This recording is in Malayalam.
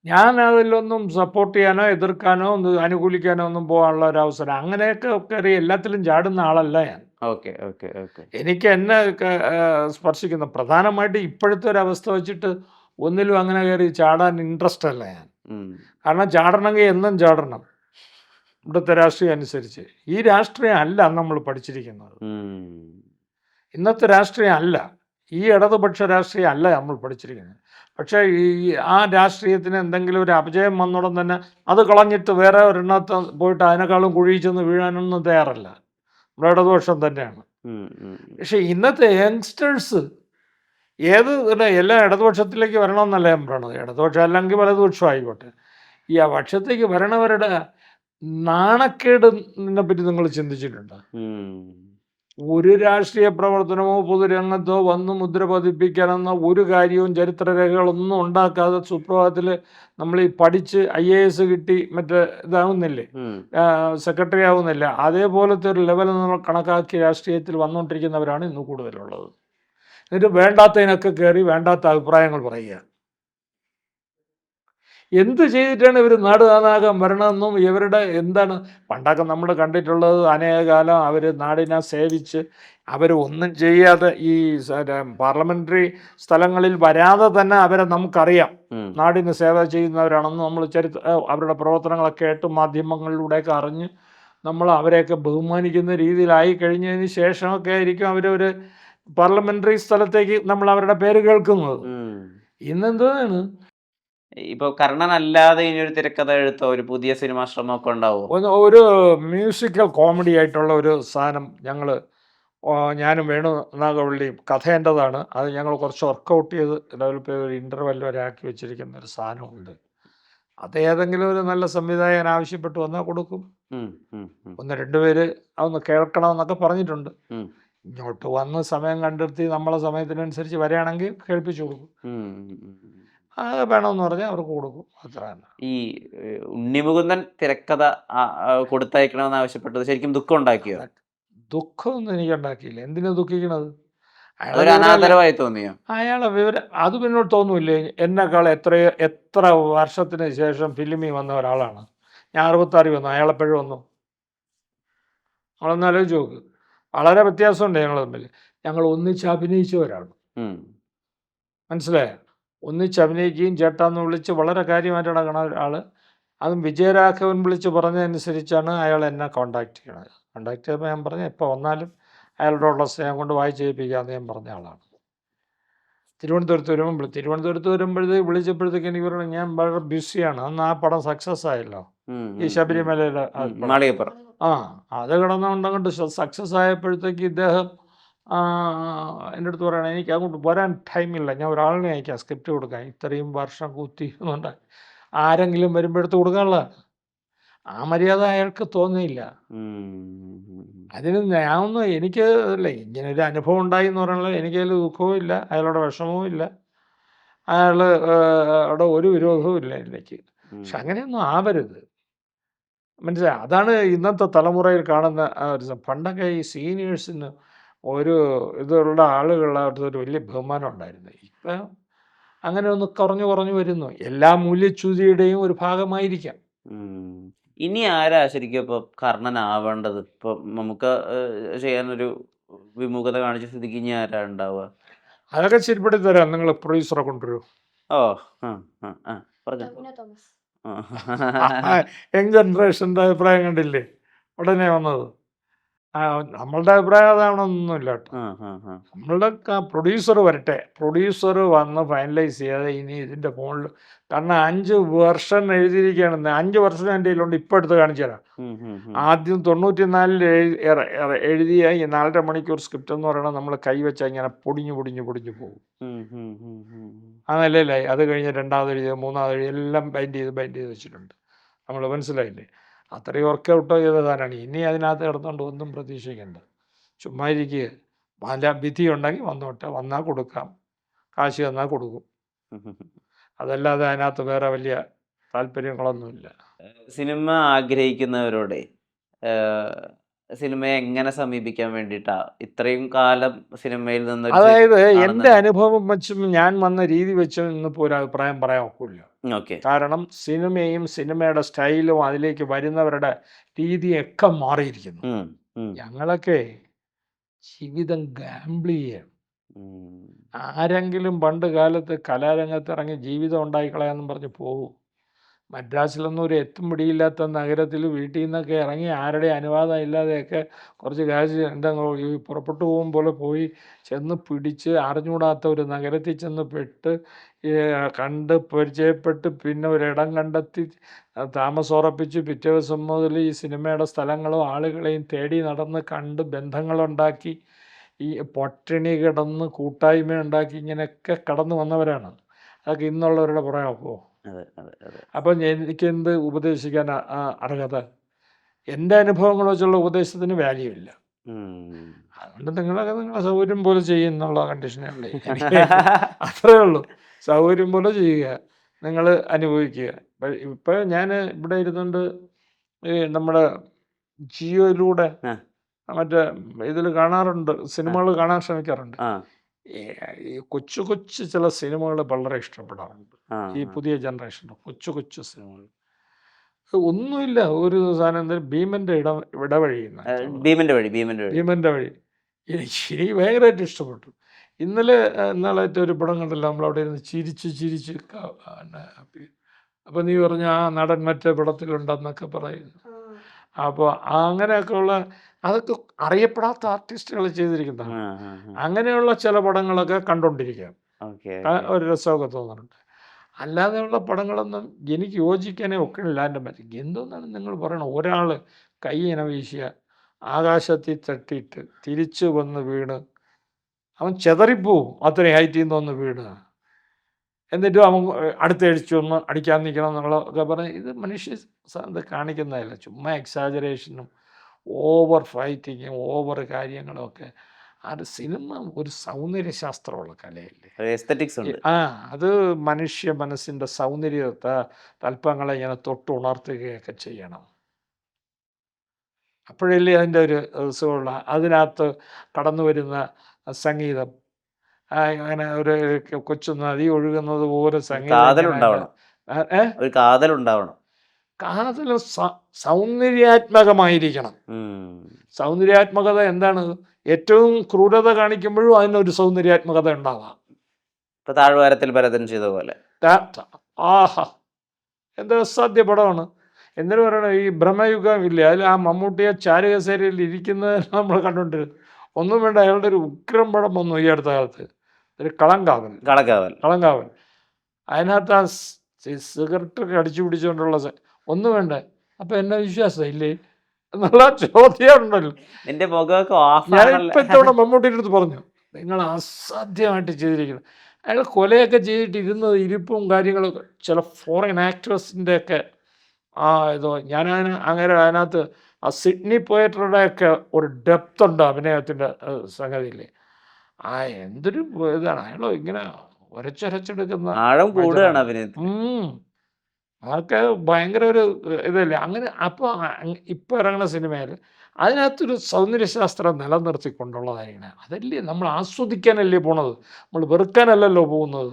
ഞാൻ അതിലൊന്നും സപ്പോർട്ട് ചെയ്യാനോ, എതിർക്കാനോ, അനുകൂലിക്കാനോ ഒന്നും പോകാനുള്ള ഒരു അവസരം അങ്ങനെയൊക്കെ കയറി എല്ലാത്തിലും ചാടുന്ന ആളല്ല ഞാൻ. Okay, okay, okay. എനിക്ക് എന്നെ സ്പർശിക്കുന്ന പ്രധാനമായിട്ടും ഇപ്പോഴത്തെ ഒരവസ്ഥ വെച്ചിട്ട് ഒന്നിലും അങ്ങനെ കയറി ചാടാൻ ഇൻട്രസ്റ്റ് അല്ല ഞാൻ. ഉം. കാരണം ചാടണമെങ്കിൽ എന്നും ചാടണം. ഇവിടുത്തെ രാഷ്ട്രീയം അനുസരിച്ച്. ഈ രാഷ്ട്രീയം അല്ല നമ്മൾ പഠിച്ചിരിക്കുന്നത്. ഉം. ഇന്നത്തെ രാഷ്ട്രീയം അല്ല. ഈ ഇടതുപക്ഷ രാഷ്ട്രീയം അല്ല നമ്മൾ പഠിച്ചിരിക്കുന്നത്. പക്ഷേ ഈ ആ രാഷ്ട്രീയത്തിന് എന്തെങ്കിലും ഒരു അപജയം വന്നോടം തന്നെ അത് കളഞ്ഞിട്ട് വേറെ ഒരെണ്ണത്ത് പോയിട്ട് അതിനേക്കാളും കുഴിയിൽ ചെന്ന് വീഴാനൊന്നും തയ്യാറല്ല. നമ്മുടെ ഇടതുപക്ഷം തന്നെയാണ്. ഉം. ഉം. പക്ഷേ ഇന്നത്തെ യങ്സ്റ്റേഴ്സ് എല്ലാം ഇടതുപക്ഷത്തിലേക്ക് വരണമെന്നല്ല ഞാൻ പറയണത്. ഇടതുപക്ഷം അല്ലെങ്കിൽ വലതുപക്ഷം ആയിക്കോട്ടെ. ഈ ആ പക്ഷത്തേക്ക് വരണവരുടെ നാണക്കേടിനെ പറ്റി നിങ്ങൾ ചിന്തിച്ചിട്ടുണ്ടോ? ഉം. ഒരു രാഷ്ട്രീയ പ്രവർത്തനമോ പൊതുരംഗത്തോ വന്ന് മുദ്ര പതിപ്പിക്കാനെന്ന ഒരു കാര്യവും ചരിത്രരേഖകളൊന്നും ഉണ്ടാക്കാതെ സുപ്രഭാതത്തിൽ നമ്മൾ ഈ പഠിച്ച് IAS കിട്ടി മറ്റേ ഇതാവുന്നില്ലേ, ഉം. സെക്രട്ടറി ആവുന്നില്ല, അതേപോലത്തെ ഒരു ലെവൽ നമ്മൾ കണക്കാക്കി രാഷ്ട്രീയത്തിൽ വന്നുകൊണ്ടിരിക്കുന്നവരാണ് ഇന്ന് കൂടുതലുള്ളത്. എന്നിട്ട് വേണ്ടാത്തതിനൊക്കെ കയറി വേണ്ടാത്ത അഭിപ്രായങ്ങൾ പറയുക. എന്ത് ചെയ്തിട്ടാണ് ഇവർ നാട് നന്നാകാൻ വരണമെന്നും ഇവരുടെ എന്താണ് പണ്ടൊക്കെ നമ്മൾ കണ്ടിട്ടുള്ളത്, അനേകകാലം അവർ നാടിനെ സേവിച്ച് അവർ ഒന്നും ചെയ്യാതെ ഈ പാർലമെൻ്ററി സ്ഥലങ്ങളിൽ വരാതെ തന്നെ അവരെ നമുക്കറിയാം ഉം. നാടിന് സേവ ചെയ്യുന്നവരാണെന്ന്. നമ്മൾ അവരുടെ പ്രവർത്തനങ്ങളൊക്കെ കേട്ട് മാധ്യമങ്ങളിലൂടെയൊക്കെ അറിഞ്ഞ് നമ്മൾ അവരെയൊക്കെ ബഹുമാനിക്കുന്ന രീതിയിലായി കഴിഞ്ഞതിന് ശേഷമൊക്കെ ആയിരിക്കും അവരൊരു പാർലമെൻ്ററി സ്ഥലത്തേക്ക് നമ്മൾ അവരുടെ പേര് കേൾക്കുന്നത്. ഉം. ഇന്നെന്താണ് ഇപ്പൊ കർണനല്ലാതെ ഇനി ഒരു തിരക്കഥ എഴുത്തോ ഒരു പുതിയ സിനിമാ ശ്രമമൊക്കെ ഉണ്ടാവോ? ഒരു മ്യൂസിക്കൽ കോമഡി ആയിട്ടുള്ള ഒരു സാധനം ഞാനും വേണു നാഗവള്ളിയും, കഥ എൻ്റെതാണ്. അത് ഞങ്ങൾ കുറച്ച് വർക്കൗട്ട് ചെയ്ത് ഡെവലപ്പ് ചെയ്ത് ഒരു ഇൻ്റർവെൽ വരെ ആക്കി വെച്ചിരിക്കുന്ന ഒരു സാധനമുണ്ട്. അത് ഏതെങ്കിലും ഒരു നല്ല സംവിധായകൻ ആവശ്യപ്പെട്ട് വന്നാൽ കൊടുക്കും. ഉം. ഉം. ഉം. 1-2 പേര് അതൊന്ന് കേൾക്കണമെന്നൊക്കെ പറഞ്ഞിട്ടുണ്ട്. ഉം. ഇങ്ങോട്ട് വന്ന് സമയം കണ്ടെത്തി നമ്മളെ സമയത്തിനനുസരിച്ച് വരികയാണെങ്കിൽ കേൾപ്പിച്ചു കൊടുക്കും. ഉം. ഉം. ഉം. അത് വേണമെന്ന് പറഞ്ഞാൽ അവർക്ക് കൊടുക്കും. അത്ര തന്നെ. ഈ ഉണ്ണിമുകുന്ദൻ തിരക്കഥ കൊടുത്തയക്കണമെന്ന് ആവശ്യപ്പെട്ടത് ശരിക്കും ദുഃഖം ഉണ്ടാക്കിയോ? അതൊക്കെ ദുഃഖമൊന്നും എനിക്കുണ്ടാക്കിയില്ല. എന്തിനാ ദുഃഖിക്കണത്? അയാളെ അതൊരു വിവരമല്ലേ. അനാദരവായി തോന്നിയോ? അയാളെ വിവരം അത് പിന്നോട്ട് തോന്നൂല്ലേ? എന്നെക്കാൾ എത്ര വർഷത്തിന് ശേഷം ഫിലിമിൽ വന്ന ഒരാളാണ്. ഞാൻ 66 വന്നു. അയാളെപ്പോഴും വന്നു. നിങ്ങളൊന്ന് ആലോചിച്ച് നോക്ക്. വളരെ വ്യത്യാസമുണ്ട് ഞങ്ങൾ തമ്മിൽ. ഞങ്ങൾ ഒന്നിച്ച് അഭിനയിച്ചവരാണ്. ഉം. മനസ്സിലായോ? ഒന്നിച്ച് അഭിനയിക്കുകയും ചേട്ടാന്ന് വിളിച്ച് വളരെ കാര്യമായിട്ട് നടക്കണ ഒരാൾ. അതും വിജയരാഘവൻ വിളിച്ച് പറഞ്ഞതനുസരിച്ചാണ് അയാൾ എന്നെ കോൺടാക്ട് ചെയ്യണത്. കോൺടാക്ട് ചെയ്തപ്പോൾ ഞാൻ പറഞ്ഞു എപ്പോൾ വന്നാലും അയാളോടുള്ള സ്നേഹം കൊണ്ട് വായിച്ച് കേൾപ്പിക്കാമെന്ന് ഞാൻ പറഞ്ഞ ആളാണ്. തിരുവനന്തപുരത്ത് വിളിച്ചപ്പോഴത്തേക്ക് എനിക്ക് പറഞ്ഞു ഞാൻ വളരെ ബിസിയാണ്. അന്ന് ആ പടം സക്സസ് ആയല്ലോ. ഉം. ഈ ഉം. ശബരിമലയുടെ ആ ഉം. പടം. മാളികപ്പുറം. ആ അത് കിടന്നുകൊണ്ടങ്ങോട്ട് സക്സസ് ആയപ്പോഴത്തേക്ക് ഇദ്ദേഹം എൻ്റെ അടുത്ത് പറയണം എനിക്ക് അങ്ങോട്ട് വരാൻ ടൈമില്ല. ഞാൻ ഒരാളിനെ അയക്കാം സ്ക്രിപ്റ്റ് കൊടുക്കാൻ. ഇത്രയും വർഷം കുത്തിയിരുന്നുണ്ട് ആരെങ്കിലും വരുമ്പോഴെടുത്ത് കൊടുക്കാനുള്ള ആ മര്യാദ അയാൾക്ക് തോന്നിയില്ല. ഉം. അതിന് ഞാനൊന്നും എനിക്ക് അല്ലേ ഇങ്ങനൊരു അനുഭവം ഉണ്ടായി എന്ന് പറയുന്നത് എനിക്കതിൽ ദുഃഖവും ഇല്ല, അയാളുടെ വിഷമവും ഇല്ല, അയാൾ അവിടെ ഒരു വിരോധവും ഇല്ല എനിക്ക്. പക്ഷെ ഉം. അങ്ങനെയൊന്നും ആവരുത്. മനസ്സിലായോ? അതാണ് ഇന്നത്തെ തലമുറയിൽ കാണുന്ന ആ ഒരു പണ്ടൊക്കെ ഈ സീനിയേഴ്സിന് ഒരു ഇതുള്ള ആളുകളുടെ അടുത്തൊരു വലിയ ബഹുമാനം ഉണ്ടായിരുന്നു. ഇപ്പം അങ്ങനെ ഒന്ന് കുറഞ്ഞു കുറഞ്ഞു വരുന്നു. എല്ലാ മൂല്യച്യുതിയുടെയും ഒരു ഭാഗമായിരിക്കാം. ഉം. ഇനി ആരാ ശരിക്കും ഇപ്പൊ കർണനാവേണ്ടത്? ഇപ്പൊ നമുക്ക് ചെയ്യാനൊരു വിമുഖത കാണിച്ച സ്ഥിതിക്ക് ഇനി ആരാ ഉണ്ടാവുക? അതൊക്കെ ശരിപ്പെടുത്തി തരാം. നിങ്ങൾ പ്രൊഡ്യൂസറെ കൊണ്ടുവരൂ. ഓ! ആ, ആ, ആ. പറഞ്ഞോ. ടൊവിനോ തോമസ്. ആ. യങ് ജനറേഷൻ്റെ അഭിപ്രായം കണ്ടില്ലേ? ഉടനെ വന്നത്. ആ നമ്മളുടെ അഭിപ്രായം അതാവണമെന്നൊന്നുമില്ല കേട്ടോ. ആ, ആ, ആ. നമ്മളുടെ പ്രൊഡ്യൂസർ വരട്ടെ. പ്രൊഡ്യൂസർ വന്ന് ഫൈനലൈസ് ചെയ്യാതെ ഇനി ഇതിൻ്റെ മുകളിൽ കാരണം 5 വെർഷൻ എഴുതിയിരിക്കുകയാണ്. 5 വെർഷൻ എൻ്റെ കയ്യിലുണ്ട്. ഇപ്പോൾ എടുത്ത് കാണിച്ചു തരാം. ഉം, ഉം, ഉം. ആദ്യം 94-ൽ എഴുതിയ ഈ 4.5 മണിക്കൂർ സ്ക്രിപ്റ്റ് എന്ന് പറയുന്നത് നമ്മൾ കൈവച്ചാൽ ഇങ്ങനെ പൊടിഞ്ഞു പൊടിഞ്ഞു പൊടിഞ്ഞു പോകും. ഉം, ഉം, ഉം, ഉം, ഉം. ആ നിലയിലായി. അത് കഴിഞ്ഞ് 2ാമത് എഴുതിയത് 3ാമത് എഴുതി എല്ലാം ബൈൻഡ് ചെയ്ത് വെച്ചിട്ടുണ്ട്. നമ്മൾ മനസ്സിലായില്ലേ? അത്രയും വർക്കൗട്ട് ചെയ്ത സാധനമാണ്. ഇനി അതിനകത്ത് കിടന്നുകൊണ്ട് ഒന്നും പ്രതീക്ഷിക്കേണ്ട. ചുമ്മാ ഇരിക്കുക. വല്ല വിധി ഉണ്ടെങ്കിൽ വന്നോട്ടെ. വന്നാൽ കൊടുക്കാം. കാശ് തന്നാൽ കൊടുക്കും. അതല്ലാതെ അതിനകത്ത് വേറെ വലിയ താല്പര്യങ്ങളൊന്നുമില്ല. സിനിമ ആഗ്രഹിക്കുന്നവരോടെ സിനിമയെ എങ്ങനെ സമീപിക്കാൻ വേണ്ടിയിട്ടാ? ഇത്രയും കാലം സിനിമയിൽ നിന്ന് അതായത് എൻ്റെ അനുഭവം വെച്ചും ഞാൻ വന്ന രീതി വെച്ചും ഇന്നിപ്പോൾ ഒരു അഭിപ്രായം പറയാൻ ഒക്കില്ല. ഓക്കെ. കാരണം സിനിമയും സിനിമയുടെ സ്റ്റൈലും അതിലേക്ക് വരുന്നവരുടെ രീതിയൊക്കെ മാറിയിരിക്കുന്നു. ഉം. ഉം. ഞങ്ങളൊക്കെ ജീവിതം ഗാംബിൾ ചെയ്യാണ്. ഉം. ആരെങ്കിലും പണ്ട് കാലത്ത് കലാരംഗത്ത് ഇറങ്ങി ജീവിതം ഉണ്ടായിക്കളയാന്നും പറഞ്ഞ് പോകും. മദ്രാസിലൊന്നും ഒരു എത്തും പിടിയില്ലാത്ത നഗരത്തിൽ വീട്ടിൽ നിന്നൊക്കെ ഇറങ്ങി ആരുടെ അനുവാദം ഇല്ലാതെയൊക്കെ കുറച്ച് കാശ് എന്താ ഈ പുറപ്പെട്ടു പോകും പോലെ പോയി ചെന്ന് പിടിച്ച് അറിഞ്ഞുകൂടാത്ത ഒരു നഗരത്തിൽ ചെന്ന് പെട്ട് കണ്ട് പരിചയപ്പെട്ട് പിന്നെ ഒരിടം കണ്ടെത്തി താമസം ഉറപ്പിച്ച് പിറ്റേ ദിവസം മുതൽ ഈ സിനിമയുടെ സ്ഥലങ്ങളും ആളുകളെയും തേടി നടന്ന് കണ്ട് ബന്ധങ്ങളുണ്ടാക്കി ഈ പട്ടിണി കിടന്ന് കൂട്ടായ്മ ഉണ്ടാക്കി ഇങ്ങനെയൊക്കെ കടന്നു വന്നവരാണ്. അതൊക്കെ ഇന്നുള്ളവരുടെ പുറകെ പോകും. അതെ, അതെ, അതെ. അപ്പം എനിക്കെന്ത് ഉപദേശിക്കാൻ അർഹത? എൻ്റെ അനുഭവങ്ങൾ വെച്ചുള്ള ഉപദേശത്തിന് വാല്യൂ ഇല്ല. ഉം. അതുകൊണ്ട് നിങ്ങളൊക്കെ നിങ്ങളെ സൗകര്യം പോലെ ചെയ്യുന്നുള്ള കണ്ടീഷനേ ഉള്ളൂ. എനിക്ക് അത്രേ ഉള്ളൂ. സൗകര്യം പോലെ ചെയ്യുക, നിങ്ങൾ അനുഭവിക്കുക. ഇപ്പോൾ ഞാൻ ഇവിടെ ഇരുന്നുകൊണ്ട് നമ്മുടെ ജിയോയിലൂടെ ആ. മറ്റേ ഇതിൽ കാണാറുണ്ട്, സിനിമകൾ കാണാൻ ശ്രമിക്കാറുണ്ട്. ആ. ഈ കൊച്ചു കൊച്ചു ചില സിനിമകൾ വളരെ ഇഷ്ടപ്പെടാറുണ്ട്. ആ. ഈ പുതിയ ജനറേഷൻ്റെ കൊച്ചു കൊച്ചു സിനിമകൾ ഒന്നുമില്ല. ഒരു സാധനം എന്താ ഭീമൻ്റെ ഇടവഴി ഭീമന്റെ വഴി. ഭീമന്റെ വഴി. ഭീമൻ്റെ വഴി എനിക്ക് ഭയങ്കരമായിട്ട് ഇഷ്ടപ്പെട്ടു. ഇന്നലെ നാളായിട്ട് ഒരു പടം കണ്ടല്ലോ, നമ്മളവിടെ ഇരുന്ന് ചിരിച്ച് ചിരിച്ച് അപ്പോൾ നീ പറഞ്ഞ ആ നടൻ മറ്റേ പടത്തിലുണ്ടെന്നൊക്കെ പറയുന്നു. അപ്പോൾ അങ്ങനെയൊക്കെയുള്ള അതൊക്കെ അറിയപ്പെടാത്ത ആർട്ടിസ്റ്റുകൾ ചെയ്തിരിക്കുന്നതാണ്. ആ, ആ, ആ. അങ്ങനെയുള്ള ചില പടങ്ങളൊക്കെ കണ്ടുകൊണ്ടിരിക്കാം, ഓക്കെ, ഒരു രസമൊക്കെ തോന്നുന്നുണ്ട്. അല്ലാതെയുള്ള പടങ്ങളൊന്നും എനിക്ക് യോജിക്കാനേ ഒക്കണില്ല. എൻ്റെ മറ്റേ എന്തോന്നാണ് നിങ്ങൾ പറയണത്? ഒരാൾ കൈ ഇന വീശിയ ആകാശത്തിൽ തട്ടിയിട്ട് തിരിച്ചു വന്ന് വീണ് അവൻ ചെതറിപ്പോവും, അത്രയും ഹൈറ്റിൽ നിന്ന് വന്ന് വീണ്. എന്നിട്ടും അവൻ അടുത്ത് അടിച്ചു ഒന്ന് അടിക്കാൻ നിൽക്കണം എന്നുള്ളതൊക്കെ പറഞ്ഞ് ഇത് മനുഷ്യ ഇത് കാണിക്കുന്നതല്ല. ചുമ്മാ എക്സാജറേഷനും ഓവർ ഫൈറ്റിങ്ങും ഓവർ കാര്യങ്ങളും ഒക്കെ. അത് സിനിമ ഒരു സൗന്ദര്യശാസ്ത്രമുള്ള കലയല്ലേ. എസ്തറ്റിക്സ് ഉണ്ട്. അത് മനുഷ്യ മനസ്സിൻ്റെ സൗന്ദര്യത്തെ തൽപ്പങ്ങളെ ഇങ്ങനെ തൊട്ടുണർത്തുകയൊക്കെ ചെയ്യണം. അപ്പോഴല്ലേ അതിൻ്റെ ഒരു സുഖമുള്ള. അതിനകത്ത് കടന്നു വരുന്ന സംഗീതം അങ്ങനെ ഒരു കൊച്ചു നദി ഒഴുകുന്നത് പോലെ കാതലുണ്ടാവണം. ഒരു കാതലുണ്ടാവണം. കാതൽ സൗന്ദര്യാത്മകമായിരിക്കണം. സൗന്ദര്യാത്മകത എന്താണ്? ഏറ്റവും ക്രൂരത കാണിക്കുമ്പോഴും അതിനൊരു സൗന്ദര്യാത്മകത ഉണ്ടാവാം. ഇപ്പൊ താഴ്വാരത്തിൽ ഭരതൻ ചെയ്ത പോലെ. ആഹാ, എന്താ അസാധ്യ പടമാണ്. എന്നിട്ട് പറയണത് ഈ ബ്രഹ്മയുഗം ഇല്ലേ, അതിൽ ആ മമ്മൂട്ടിയെ ചാരുകസേരയിൽ ഇരിക്കുന്നത് നമ്മൾ കണ്ടുകൊണ്ടിരുന്നു. ഒന്നും വേണ്ട, അയാളുടെ ഒരു ഉഗ്രം പടം വന്നു ഈ അടുത്ത കാലത്ത്, ഒരു കളങ്കാവൽ. അതിനകത്ത് ആ സിഗരറ്റ് അടിച്ചു പിടിച്ചുകൊണ്ടുള്ള ഒന്നും വേണ്ട. അപ്പം എന്നെ വിശ്വാസം ഇല്ലേ എന്നുള്ള ചോദ്യം ഉണ്ടല്ലോ. എൻ്റെ മുഖമൊക്കെ ഞാൻ ഇപ്പം ഇത്തവണ മമ്മൂട്ടിയുടെ അടുത്ത് പറഞ്ഞു, നിങ്ങൾ അസാധ്യമായിട്ട് ചെയ്തിരിക്കുന്നത്. അയാൾ കൊലയൊക്കെ ചെയ്തിട്ട് ഇരുന്നത് ഇരിപ്പും കാര്യങ്ങളൊക്കെ ചില ഫോറിൻ ആക്ടേഴ്സിൻ്റെ ഒക്കെ ഇതോ അങ്ങനെ അതിനകത്ത് ആ സിഡ്നി പോയറ്ററുടെയൊക്കെ ഒരു ഡെപ്ത് ഉണ്ട് അഭിനയത്തിൻ്റെ സംഗതിയിൽ. എന്തൊരു ഇതാണ് അയാൾ ഇങ്ങനെ ഒരച്ചൊരച്ചെടുക്കുന്ന ആഴം കൂടുകയാണ് അഭിനയത്തിൽ. അതൊക്കെ ഭയങ്കര ഒരു ഇതല്ലേ. അങ്ങനെ അപ്പോൾ ഇപ്പോൾ ഇറങ്ങുന്ന സിനിമയിൽ അതിനകത്തൊരു സൗന്ദര്യശാസ്ത്രം നിലനിർത്തിക്കൊണ്ടുള്ളതായിരിക്കണം. അതല്ലേ നമ്മൾ ആസ്വദിക്കാനല്ലേ പോണത്, നമ്മൾ വെറുക്കാനല്ലല്ലോ പോകുന്നത്.